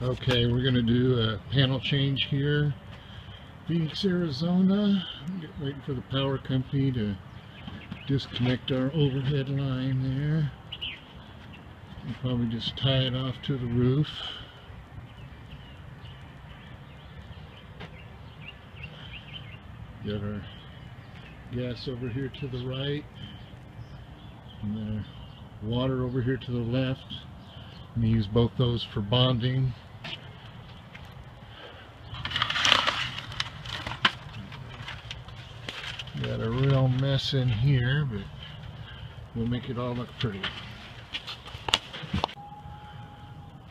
Okay, we're going to do a panel change here. Phoenix, Arizona. Waiting for the power company to disconnect our overhead line there. We'll probably just tie it off to the roof. Got our gas over here to the right, and the water over here to the left. I'm going to use both those for bonding. Got a real mess in here, but we'll make it all look pretty.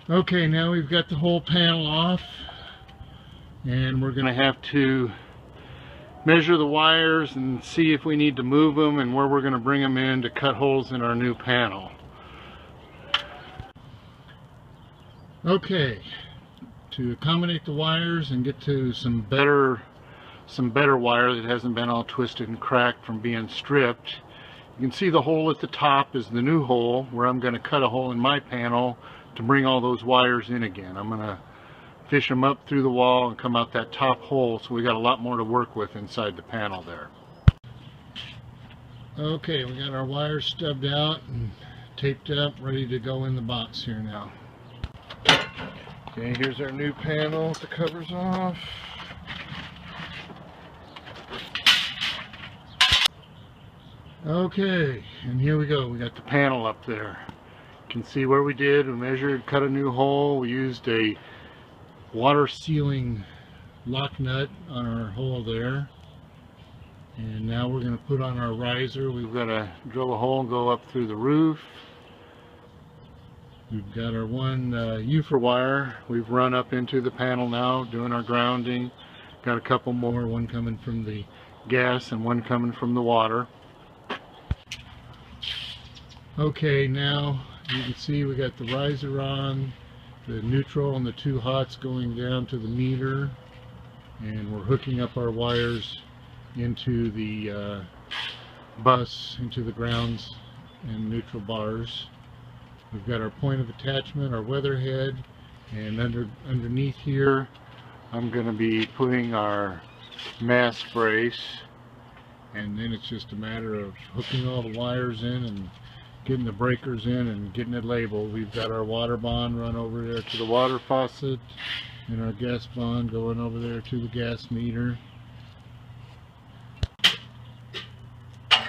Okay, now we've got the whole panel off, and we're going to have to measure the wires and see if we need to move them and where we're going to bring them in to cut holes in our new panel. Okay, to accommodate the wires and get to some better wire that hasn't been all twisted and cracked from being stripped, you can see the hole at the top is the new hole where I'm going to cut a hole in my panel to bring all those wires in again. I'm going to fish them up through the wall and come out that top hole, so we got a lot more to work with inside the panel there. Okay, we got our wires stubbed out and taped up, ready to go in the box here now. Okay, here's our new panel with the covers off. Okay, and here we go. We got the panel up there. You can see where we did. We measured, cut a new hole. We used a water sealing lock nut on our hole there, and now we're going to put on our riser. We've got to drill a hole and go up through the roof. We've got our one UFR wire we've run up into the panel now, doing our grounding. Got a couple more, one coming from the gas and one coming from the water. Okay, now you can see we got the riser on, the neutral and the two hots going down to the meter, and we're hooking up our wires into the bus, into the grounds and neutral bars. We've got our point of attachment, our weatherhead, and underneath here I'm going to be putting our mass brace, and then it's just a matter of hooking all the wires in and getting the breakers in and getting it labeled. We've got our water bond run over there to the water faucet, and our gas bond going over there to the gas meter.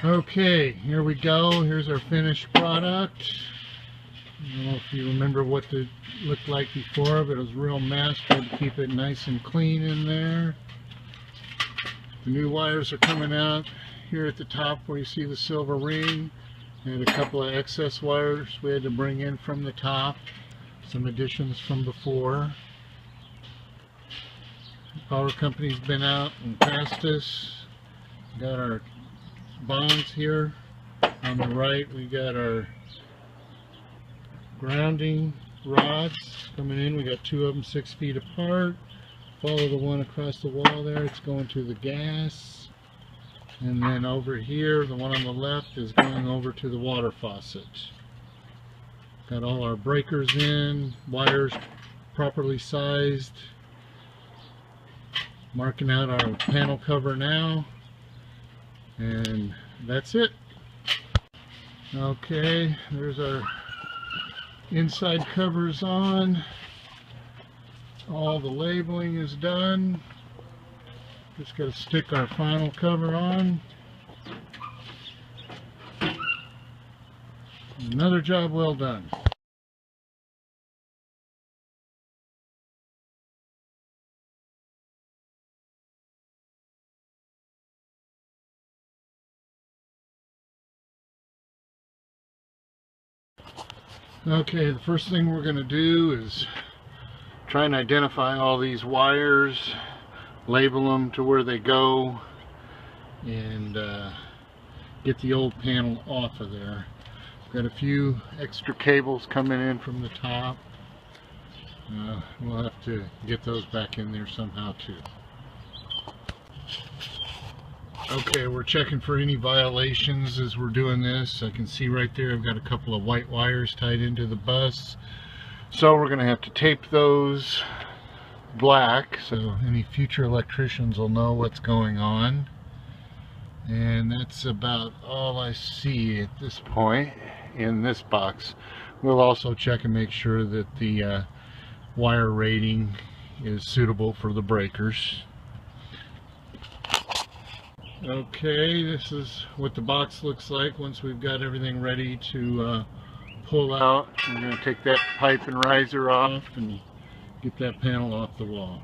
Okay, here we go. Here's our finished product. I don't know if you remember what it looked like before, but it was a real mess. Tried to keep it nice and clean in there. The new wires are coming out here at the top where you see the silver ring. And a couple of excess wires we had to bring in from the top, some additions from before. The power company's been out and passed us. Got our bonds here on the right. We got our grounding rods coming in. We got two of them 6 feet apart. Follow the one across the wall there. It's going to the gas. And then over here, the one on the left is going over to the water faucet. Got all our breakers in, wires properly sized. Marking out our panel cover now. And that's it. Okay, there's our inside covers on. All the labeling is done. Just got to stick our final cover on. Another job well done. Okay, the first thing we're going to do is try and identify all these wires, label them to where they go, and get the old panel off of there. Got a few extra cables coming in from the top. We'll have to get those back in there somehow too. Okay, we're checking for any violations as we're doing this. I can see right there I've got a couple of white wires tied into the bus. So we're going to have to tape those black so any future electricians will know what's going on. And that's about all I see at this point in this box. We'll also check and make sure that the wire rating is suitable for the breakers. Okay, this is what the box looks like once we've got everything ready to pull out. I'm going to take that pipe and riser off and get that panel off the wall.